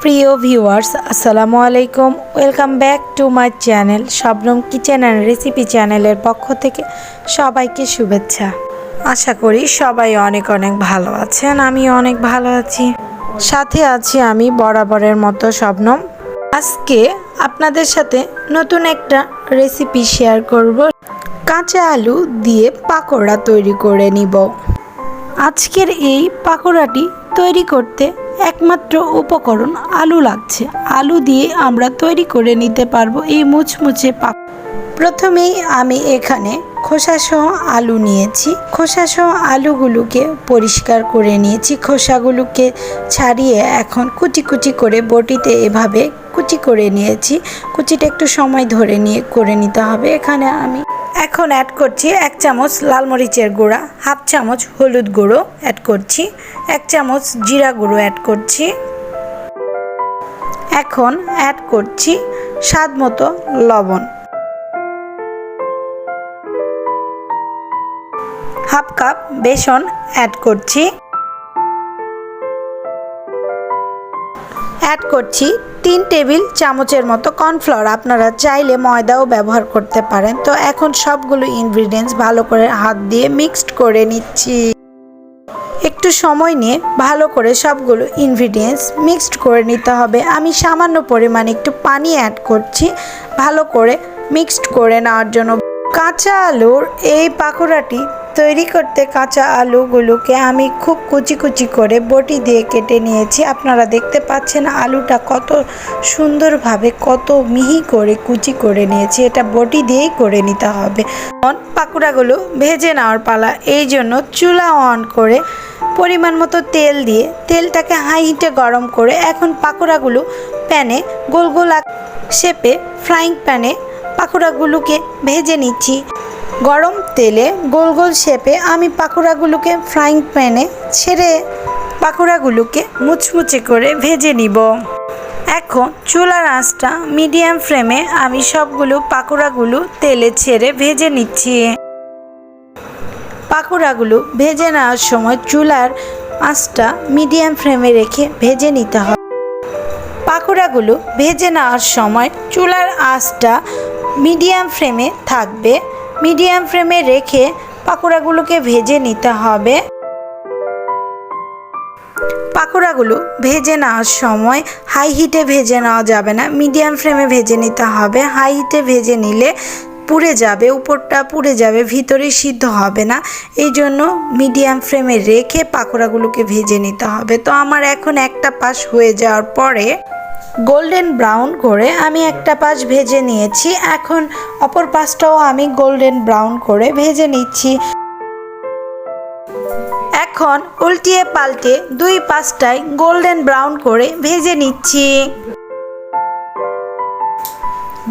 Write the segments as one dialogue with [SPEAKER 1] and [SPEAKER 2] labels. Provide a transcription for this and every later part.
[SPEAKER 1] প্রিয় ভিউয়ার্স আসসালামু আলাইকুম, welcome back to my channel Shabnam kitchen and recipe চ্যানেলের পক্ষ থেকে সবাইকে শুভেচ্ছা। আশা করি সবাই অনেক অনেক ভালো আছেন, আমি অনেক ভালো আছি। সাথে আছি আমি বরাবরের মতো শবনম। আজকে আপনাদের সাথে নতুন একটা রেসিপি শেয়ার করব। কাঁচা আলু দিয়ে পাকোড়া তৈরি করে নিব। আজকের এই পাকোড়াটি তৈরি করতে একমাত্র উপকরণ আলু লাগছে। আলু দিয়ে আমরা তৈরি করে নিতে পারবো এই মুচমুচে প্রথমেই আমি এখানে খোসাসহ আলু নিয়েছি। খোসাসহ আলুগুলোকে পরিষ্কার করে নিয়েছি। খোসাগুলোকে ছাড়িয়ে এখন কুচি কুচি করে বটিতে এভাবে কুচি করে নিয়েছি। কুচিটা একটু সময় ধরে করে নিতে হবে। এখানে আমি এখন অ্যাড করছি 1 চামচ লাল মরিচের গুঁড়া, হাফ চামচ হলুদ গুঁড়ো অ্যাড করছি, 1 চামচ জিরা গুঁড়ো অ্যাড করছি। এখন অ্যাড করছি স্বাদ মতো লবণ, হাফ কাপ বেসন অ্যাড করছি, অ্যাড করছি 3 টেবিল চামচের মতো কর্নফ্লাওয়ার। আপনারা চাইলে ময়দাও ব্যবহার করতে পারেন। তো এখন সবগুলো ইনগ্রিডিয়েন্টস ভালো করে হাত দিয়ে মিক্সড করে নিচ্ছি। একটু সময় নিয়ে ভালো করে সবগুলো ইনগ্রিডিয়েন্টস মিক্সড করে নিতে হবে। আমি সামান্য পরিমাণে একটু পানি অ্যাড করছি ভালো করে মিক্সড করে নেওয়ার জন্য। কাঁচা আলুর এই পাকোড়াটি তৈরি করতে কাঁচা আলুগুলোকে আমি খুব কুচি কুচি করে বটি দিয়ে কেটে নিয়েছি। আপনারা দেখতে পাচ্ছেন আলুটা কত সুন্দরভাবে কত মিহি করে কুচি করে নিয়েছি। এটা বটি দিয়েই করে নিতে হবে। পাকোড়াগুলো ভেজে নেওয়ার পালা। এই জন্য চুলা অন করে পরিমাণ মতো তেল দিয়ে তেলটাকে হাই হিটে গরম করে এখন পাকোড়াগুলো প্যানে গোল গোল শেপে ফ্রাইং প্যানে পাকোড়াগুলোকে ভেজে নিচ্ছি। গরম তেলে গোল গোল শেপে আমি পাকোড়াগুলোকে ফ্রাইং প্যানে ছেড়ে পাকোড়াগুলোকে মুচমুচে করে ভেজে নিব। এখন চুলার আঁচটা মিডিয়াম ফ্লেমে আমি সবগুলো পাকোড়াগুলো তেলে ছেড়ে ভেজে নিচ্ছি। পাকোড়াগুলো ভেজে নেওয়ার সময় চুলার আঁচটা মিডিয়াম ফ্লেমে রেখে ভেজে নিতে হবে। পাকোড়াগুলো ভেজে নেওয়ার সময় চুলার আঁচটা মিডিয়াম ফ্লেমে থাকবে। মিডিয়াম ফ্লেমে রেখে পাকোড়াগুলোকে ভেজে নিতে হবে। পাকোড়াগুলো ভেজে নেওয়ার সময় হাই হিটে ভেজে নেওয়া যাবে না, মিডিয়াম ফ্লেমে ভেজে নিতে হবে। হাই হিটে ভেজে নিলে পুড়ে যাবে, উপরটা পুড়ে যাবে, ভিতরে সিদ্ধ হবে না। এই জন্য মিডিয়াম ফ্লেমে রেখে পাকোড়াগুলোকে ভেজে নিতে হবে। তো আমার এখন একটা পাশ হয়ে যাওয়ার পরে গোল্ডেন ব্রাউন করে আমি একটা পাশ ভেজে নিয়েছি। এখন অপর পাশটাও আমি গোল্ডেন ব্রাউন করে ভেজে নিচ্ছি। এখন উল্টিয়ে পাল্টে 2 পাশটাই গোল্ডেন ব্রাউন করে ভেজে নিচ্ছি।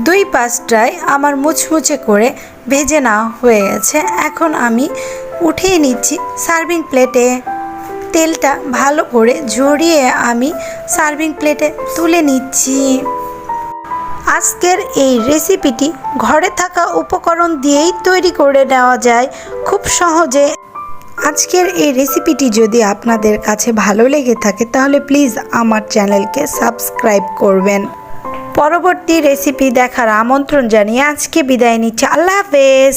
[SPEAKER 1] 2 পাশটাই আমার মুচমুচে করে ভেজে নেওয়া হয়ে গেছে। এখন আমি উঠিয়ে নিচ্ছি সার্ভিং প্লেটে। তেলটা ভালো করে ঝরিয়ে আমি সার্ভিং প্লেটে তুলে নিচ্ছি। আজকের এই রেসিপিটি ঘরে থাকা উপকরণ দিয়েই তৈরি করে নেওয়া যায় খুব সহজে। আজকের এই রেসিপিটি যদি আপনাদের কাছে ভালো লেগে থাকে তাহলে প্লিজ আমার চ্যানেলকে সাবস্ক্রাইব করবেন। পরবর্তী রেসিপি দেখার আমন্ত্রণ জানিয়ে আজকে বিদায় নিচ্ছি। আল্লাহ হাফেজ।